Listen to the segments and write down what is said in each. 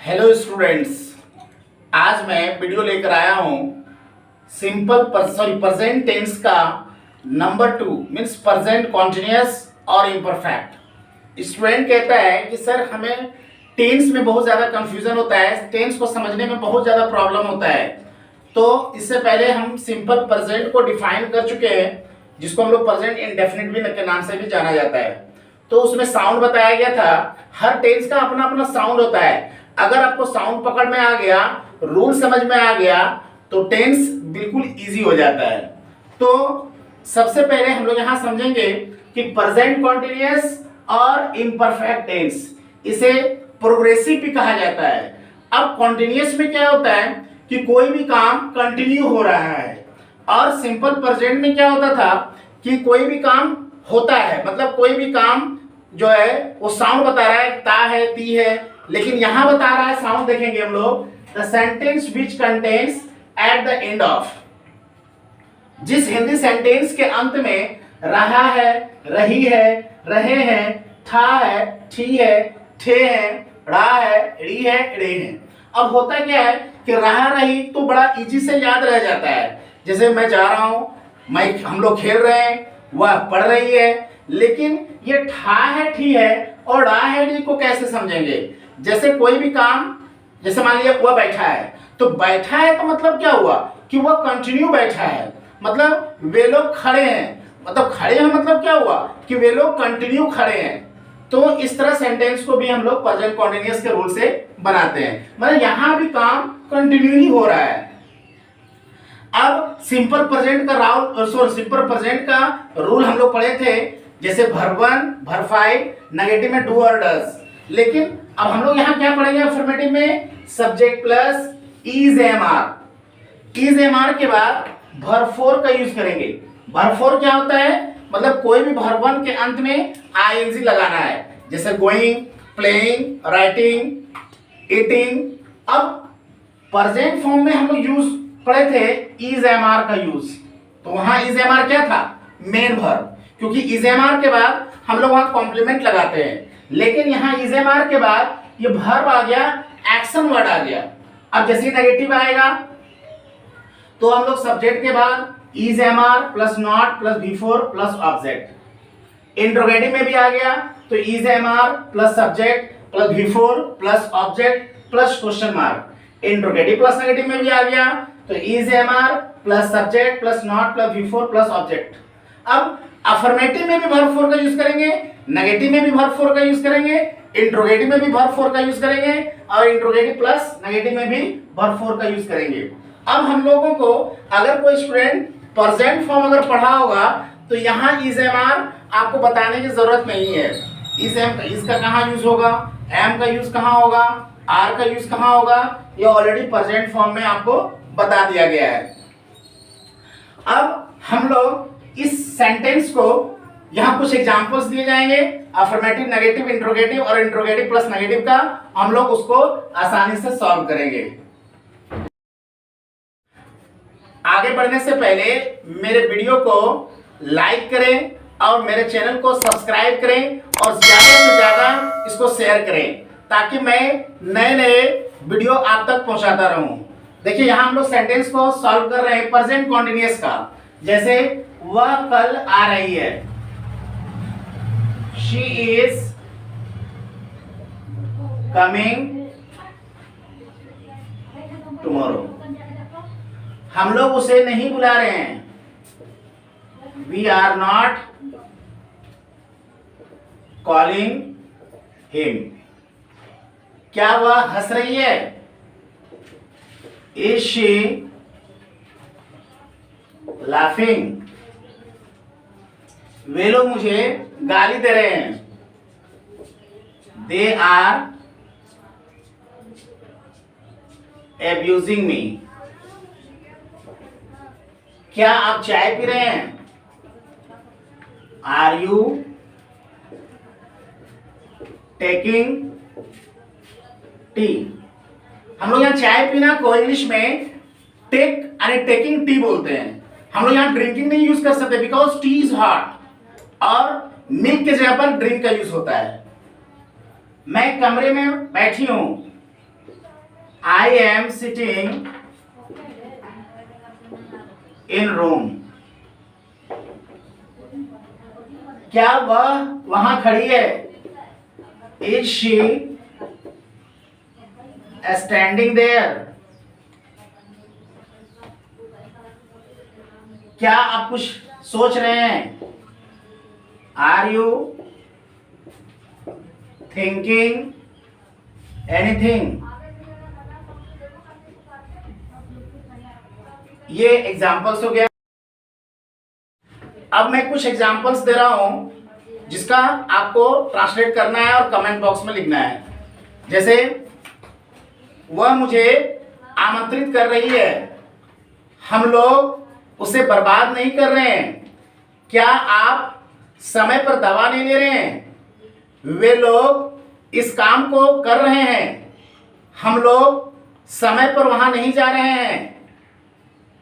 Hello students, आज मैं video लेकर आया हूँ प्रेजेंट टेंस का नंबर 2 मीन्स प्रेजेंट कॉन्टिन्यूअस और इम्परफेक्ट। स्टूडेंट कहता है कि सर हमें टेंस में बहुत ज़्यादा कंफ्यूजन होता है, टेंस को समझने में बहुत ज़्यादा प्रॉब्लम होता है। तो इससे पहले हम सिंपल प्रेजेंट को डिफाइन कर चुके हैं, जिसको हम लोग प्रेजेंट इंडेफिनिट भी के नाम से भी जाना जाता है। तो उसमें साउंड बताया गया था, हर टेंस का अपना अपना साउंड होता है। अगर आपको साउंड पकड़ में आ गया, रूल समझ में आ गया, तो टेंस बिल्कुल इजी हो जाता है। तो सबसे पहले हम लोग यहाँ समझेंगे कि प्रेजेंट कॉन्टिन्यूअस और इम्परफेक्ट टेंस, इसे प्रोग्रेसिव भी कहा जाता है। अब कॉन्टिन्यूअस में क्या होता है कि कोई भी काम कंटिन्यू हो रहा है, और सिंपल प्रेजेंट में क्या होता था कि कोई भी काम होता है, मतलब कोई भी काम जो है वो साउंड बता रहा है, ता है, ती है, लेकिन यहां बता रहा है साउंड। देखेंगे हम लोग, the sentence which contains at the end of, जिस हिंदी सेंटेंस के अंत में रहा है, रही है, रहे हैं, था है, थी है, थे हैं, ड़ा है, ड़ी है, ड़े हैं। अब होता क्या है कि रहा रही तो बड़ा इजी से याद रह जाता है। जैसे मैं जा रहा हूं, हम लोग खेल रहे हैं, वह पढ़ रही है, लेकिन ये ठा है, ठी है और ड़ा है, डी को कैसे समझेंगे? जैसे कोई भी काम, जैसे मान लिया वह बैठा है, तो बैठा है तो मतलब क्या हुआ कि वह कंटिन्यू बैठा है, मतलब वे लोग खड़े हैं, मतलब खड़े हैं मतलब क्या हुआ कि वे लोग कंटिन्यू खड़े हैं। तो इस तरह सेंटेंस को भी हम लोग प्रेजेंट कॉन्टिन्यूअस के रूल से बनाते हैं, मतलब यहां भी काम कंटिन्यू ही हो रहा है। अब सिंपल प्रेजेंट का रूल हम लोग पढ़े थे, जैसे वर्ब 1, वर्ब 5, नेगेटिव में डू और डज। लेकिन अब हम लोग यहाँ क्या पढ़ेंगे अफर्मेटिव में? Subject plus is am are. Is am are के बाद वर्ब 4 का यूज करेंगे। वर्ब 4 क्या होता है? मतलब कोई भी वर्ब 1 के अंत में आईएनजी लगाना है, जैसे गोइंग, प्लेइंग, राइटिंग, ईटिंग। अब प्रेजेंट फॉर्म में हम लोग यूज पढ़े थे इज एम आर का यूज, तो वहां इज एम आर क्या था? मेन वर्ब, क्योंकि इज एम आर के बाद हम लोग वहां कॉम्प्लीमेंट लगाते हैं। लेकिन यहाँ इज एम आर के बाद ये वर्ब आ गया, एक्शन वर्ड आ गया। अब जैसे नेगेटिव आएगा तो हम लोग सब्जेक्ट के बाद is am are plus not plus before plus object. Interrogative में भी आ गया तो is am are plus subject plus before plus object plus question mark. Interrogative plus negative में भी आ गया तो is am are plus subject plus not plus before plus object. अब अफर्मेटिव में भी वर्ब 4 का यूज करेंगे, नेगेटिव में भी वर्ब 4 का यूज करेंगे, इंट्रोगेटिव में भी वर्ब 4 का यूज करेंगे, और इंट्रोगेटिव प्लस नेगेटिव में भी वर्ब 4 का यूज करेंगे। अब हम लोगों को अगर कोई स्टूडेंट प्रेजेंट फॉर्म अगर पढ़ा होगा तो यहाँ इज एम आर आपको बताने की जरूरत नहीं है। इसका कहाँ यूज होगा, एम का यूज कहाँ होगा, आर का यूज कहाँ होगा, ये ऑलरेडी प्रेजेंट फॉर्म में आपको बता दिया गया है। अब हम लोग इस सेंटेंस को, यहाँ कुछ एग्जांपल्स दिए जाएंगे, अफर्मेटिव, नेगेटिव, इंट्रोगेटिव और इंट्रोगेटिव प्लस नेगेटिव का, हम लोग उसको आसानी से सॉल्व करेंगे। आगे बढ़ने से पहले मेरे वीडियो को लाइक करें और मेरे चैनल को सब्सक्राइब करें और ज्यादा से ज्यादा इसको शेयर करें, ताकि मैं नए नए वीडियो आप तक पहुंचाता रहूं। देखिए यहाँ हम लोग सेंटेंस को सॉल्व कर रहे हैं प्रेजेंट कॉन्टिन्यूअस का। जैसे वह कल आ रही है, शी इज कमिंग टुमारो। हम लोग उसे नहीं बुला रहे हैं, we are not calling him. क्या वह हंस रही है? Is she laughing? वे लोग मुझे गाली दे रहे हैं, दे आर एब्यूजिंग मी। क्या आप चाय पी रहे हैं? Are you taking tea? हम लोग यहाँ चाय पीना को इंग्लिश में टेक यानी टेकिंग टी बोलते हैं। हम लोग यहाँ ड्रिंकिंग नहीं यूज कर सकते, बिकॉज टी इज हॉट, और मिल्क के जगह पर ड्रिंक का यूज होता है। मैं कमरे में बैठी हूं, I am sitting in room. क्या वह वहां खड़ी है? Is she standing there? क्या आप कुछ सोच रहे हैं? Are you thinking anything? ये एग्जाम्पल्स हो गया। अब मैं कुछ एग्जाम्पल्स दे रहा हूं जिसका आपको ट्रांसलेट करना है और कमेंट बॉक्स में लिखना है। जैसे वह मुझे आमंत्रित कर रही है, हम लोग उसे बर्बाद नहीं कर रहे हैं। क्या आप समय पर दवा नहीं ले रहे हैं? वे लोग इस काम को कर रहे हैं, हम लोग समय पर वहां नहीं जा रहे हैं।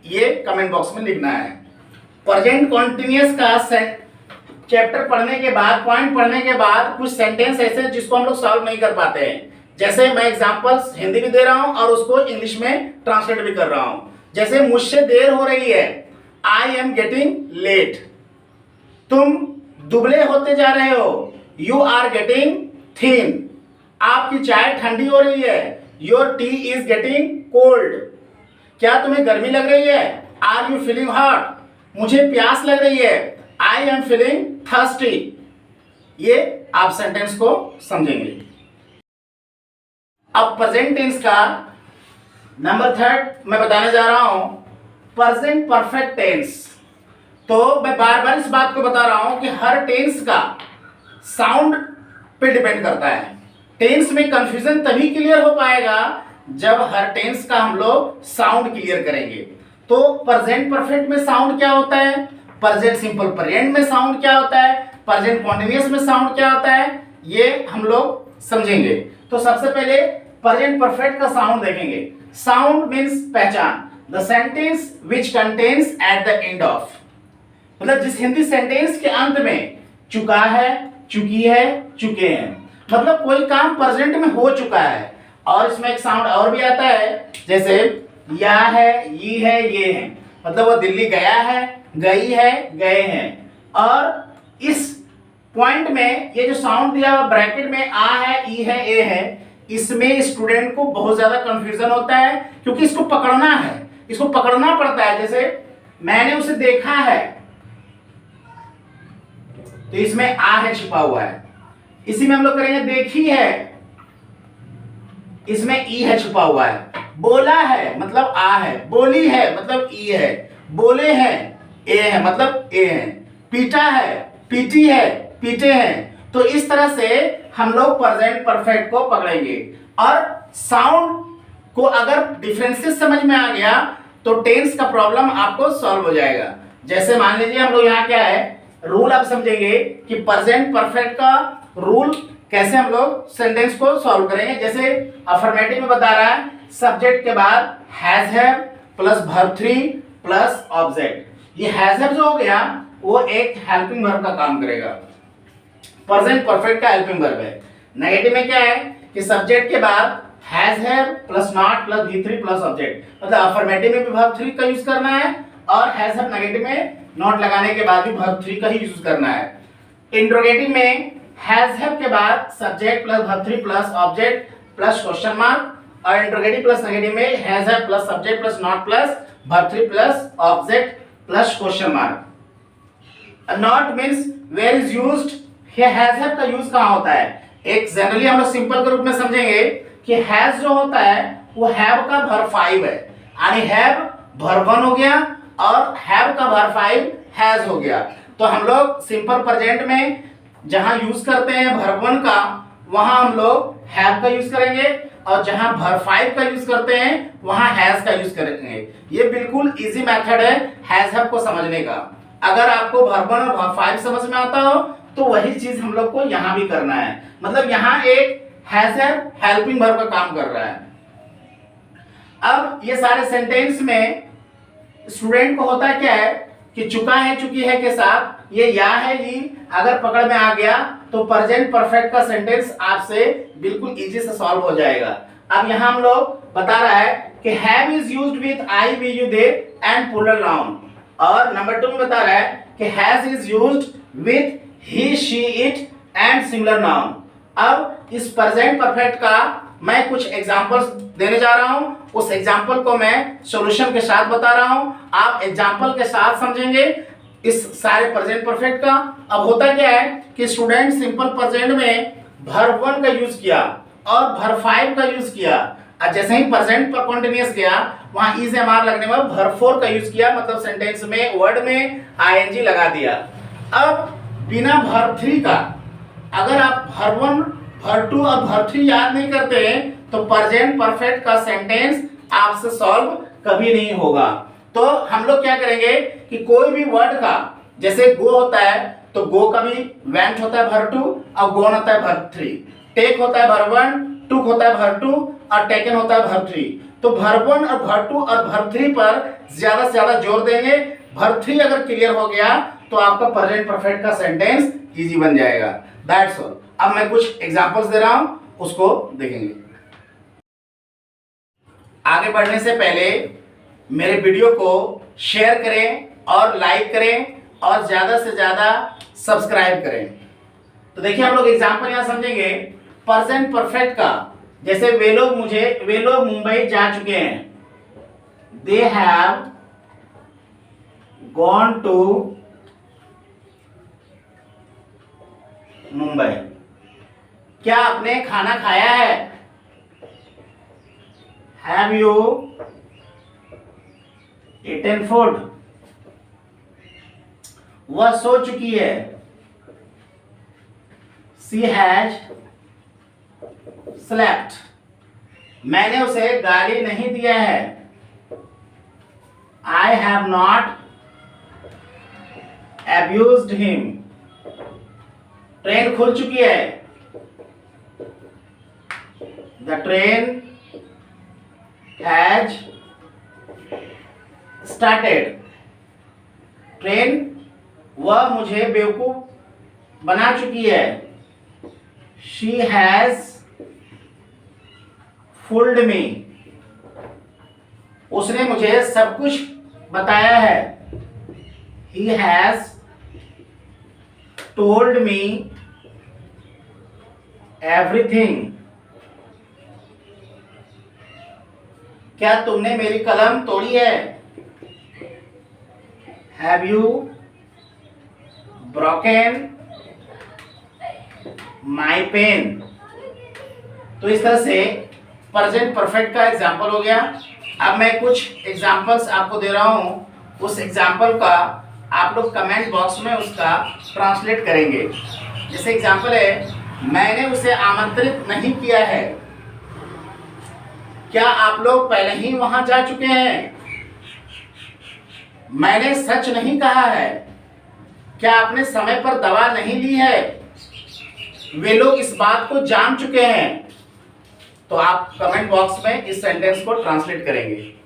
ये कमेंट बॉक्स में लिखना है। प्रेजेंट कॉन्टिन्यूअस का चैप्टर पढ़ने के बाद, पॉइंट पढ़ने के बाद कुछ सेंटेंस ऐसे जिसको हम लोग सॉल्व नहीं कर पाते हैं। जैसे मैं एग्जांपल्स हिंदी में दे रहा हूं और उसको इंग्लिश में ट्रांसलेट भी कर रहा हूं। जैसे मुझसे देर हो रही है, आई एम गेटिंग लेट। तुम दुबले होते जा रहे हो, यू आर गेटिंग थिन। आपकी चाय ठंडी हो रही है, your tea is getting cold. क्या तुम्हें गर्मी लग रही है? Are you feeling hot? मुझे प्यास लग रही है, आई एम फीलिंग थर्स्टी। ये आप सेंटेंस को समझेंगे। अब प्रेजेंट टेंस का नंबर 3 मैं बताने जा रहा हूं, प्रेजेंट परफेक्ट टेंस। तो मैं बार बार इस बात को बता रहा हूं कि हर टेंस का साउंड पे डिपेंड करता है। टेंस में कंफ्यूजन तभी क्लियर हो पाएगा जब हर टेंस का हम लोग साउंड क्लियर करेंगे। तो प्रेजेंट परफेक्ट में साउंड क्या होता है, प्रेजेंट सिंपल प्रेजेंट में साउंड क्या होता है, प्रेजेंट कॉन्टिन्यूअस में साउंड क्या होता है, ये हम लोग समझेंगे। तो सबसे पहले प्रेजेंट परफेक्ट का साउंड देखेंगे। साउंड मीन्स पहचान, the sentence which contains at the end of. मतलब जिस हिंदी सेंटेंस के अंत में चुका है, चुकी है, चुके हैं, मतलब कोई काम प्रेजेंट में हो चुका है। और इसमें एक साउंड और भी आता है, जैसे या है, ये है, ये है, मतलब वो दिल्ली गया है, गई है, गए हैं। और इस पॉइंट में ये जो साउंड दिया हुआ ब्रैकेट में आ है, ई है, ए है, इसमें स्टूडेंट को बहुत ज्यादा कंफ्यूजन होता है क्योंकि इसको पकड़ना है, इसको पकड़ना पड़ता है। जैसे मैंने उसे देखा है, तो इसमें आ है छिपा हुआ है। इसी में हम लोग करेंगे देखी है, इसमें ई है छुपा हुआ है। बोला है मतलब आ है, बोली है मतलब ई है, बोले हैं ए है मतलब ए है, पीटा है, पीटी है, पीटे हैं। तो इस तरह से हम लोग प्रेजेंट परफेक्ट को पकड़ेंगे। और साउंड को अगर डिफरेंसेस समझ में आ गया तो टेंस का प्रॉब्लम आपको सॉल्व हो जाएगा। जैसे मान लीजिए हम लोग यहाँ क्या है, रूल आप समझेंगे कि प्रेजेंट परफेक्ट का रूल कैसे हम लोग सेंटेंस को सॉल्व करेंगे। जैसे अफर्मेटिव में बता रहा है, सब्जेक्ट के बाद has have plus verb 3 plus object. ये हैज हैव जो हो गया वो एक हेल्पिंग वर्ब का काम करेगा, प्रेजेंट परफेक्ट का हेल्पिंग वर्ब है। नेगेटिव में क्या है कि सब्जेक्ट के बाद has have plus not plus V3 plus object, मतलब अफर्मेटिव में भी वर्ब 3 का यूज करना है और हैज हैव नेगेटिव में नॉट लगाने के बाद भी वर्ब 3 का ही यूज करना है। इंट्रोगेटिव में हैज हैव के बाद subject plus verb 3 plus object plus question mark, और इंट्रोगेटिव प्लस नेगेटिव में has have plus subject plus not plus verb 3 plus object plus question mark. Not means where is used, ये has have का use कहां होता है। एक generally हम लोग सिंपल के रूप में समझेंगे कि हैज जो होता है वो हैव का वर्ब 5 है, यानी हैव वर्ब 1 हो गया और हैव का वर्ब 5 हैज हो गया। तो हम लोग सिंपल प्रेजेंट में जहां यूज करते हैं वर्ब 1 का, वहां हम लोग हैव का यूज करेंगे, और जहां वर्ब 5 का यूज करते हैं वहां हैज का यूज करेंगे। ये बिल्कुल इजी मेथड है हैज हैव को समझने का। अगर आपको वर्ब 1 और वर्ब 5 समझ में आता हो तो वही चीज हम लोग को यहां भी करना है। मतलब यहां एक हैज हैव हेल्पिंग वर्ब का काम कर रहा है। अब ये सारे सेंटेंस में स्टूडेंट को होता क्या है कि चुका है, चुकी है के साथ ये या है, ये अगर पकड़ में आ गया तो प्रेजेंट परफेक्ट का सेंटेंस आपसे बिल्कुल इजी से सॉल्व हो जाएगा। अब यहाँ हम लोग बता रहा है कि have is used with I, we, you, they and plural noun, और नंबर 2 में बता रहा है कि has is used with he, she, it and singular noun. अब इस प्रेजेंट परफेक्ट का मैं कुछ एग्जांपल्स देने जा रहा हूं, उस एग्जांपल को मैं सॉल्यूशन के साथ बता रहा हूं, आप एग्जांपल के साथ समझेंगे इस सारे प्रेजेंट परफेक्ट का। अब होता क्या है कि स्टूडेंट सिंपल प्रेजेंट में वर्ब 1 का यूज किया और वर्ब 5 का यूज किया, और जैसे ही प्रेजेंट पर कंटीन्यूअस गया वहां इज एम आर लगने में वर्ब 4 का यूज किया, मतलब सेंटेंस में वर्ड में आईएनजी लगा दिया। अब बिना वर्ब 3 का अगर आप वर्ब 1, वर्ब 2 और वर्ब 3 याद नहीं करते तो प्रेजेंट परफेक्ट का सेंटेंस आपसे सॉल्व कभी नहीं होगा। तो हम लोग क्या करेंगे कि कोई भी वर्ड का, जैसे गो होता है तो गो का भी वेंट होता है वर्ब 2 और गोन होता है वर्ब 3, टेक होता है वर्ब 1, टुक होता है वर्ब 2 और टेकन होता है वर्ब 3। तो वर्ब 1 और वर्ब 2 और वर्ब 3 पर ज्यादा से ज्यादा जोर देंगे। वर्ब 3 अगर क्लियर हो गया तो आपका प्रेजेंट परफेक्ट का सेंटेंस इजी बन जाएगा। That's all. अब मैं कुछ एग्जांपल्स दे रहा हूं, उसको देखेंगे। आगे बढ़ने से पहले मेरे वीडियो को शेयर करें और लाइक करें और ज्यादा से ज्यादा सब्सक्राइब करें। तो देखिए हम लोग एग्जांपल यहां समझेंगे प्रेजेंट परफेक्ट का। जैसे वे लोग मुंबई जा चुके हैं, they have gone to Mumbai. क्या आपने खाना खाया है? Have you eaten food? वह सो चुकी है, शी हैज स्लेप्ट। मैंने उसे गाली नहीं दिया है, I have not abused him। Train खुल चुकी है, the train has started. Train वह मुझे बेवकूफ बना चुकी है, शी हैज फूल्ड मी। उसने मुझे सब कुछ बताया है, he has told me everything। क्या तुमने मेरी कलम तोड़ी है? Have you broken my pen? तो इस तरह से प्रेजेंट परफेक्ट का एग्जाम्पल हो गया। अब मैं कुछ एग्जाम्पल्स आपको दे रहा हूं, उस एग्जाम्पल का आप लोग कमेंट बॉक्स में उसका ट्रांसलेट करेंगे। जैसे एग्जाम्पल है, मैंने उसे आमंत्रित नहीं किया है। क्या आप लोग पहले ही वहां जा चुके हैं? मैंने सच नहीं कहा है। क्या आपने समय पर दवा नहीं ली है? वे लोग इस बात को जान चुके हैं। तो आप कमेंट बॉक्स में इस सेंटेंस को ट्रांसलेट करेंगे।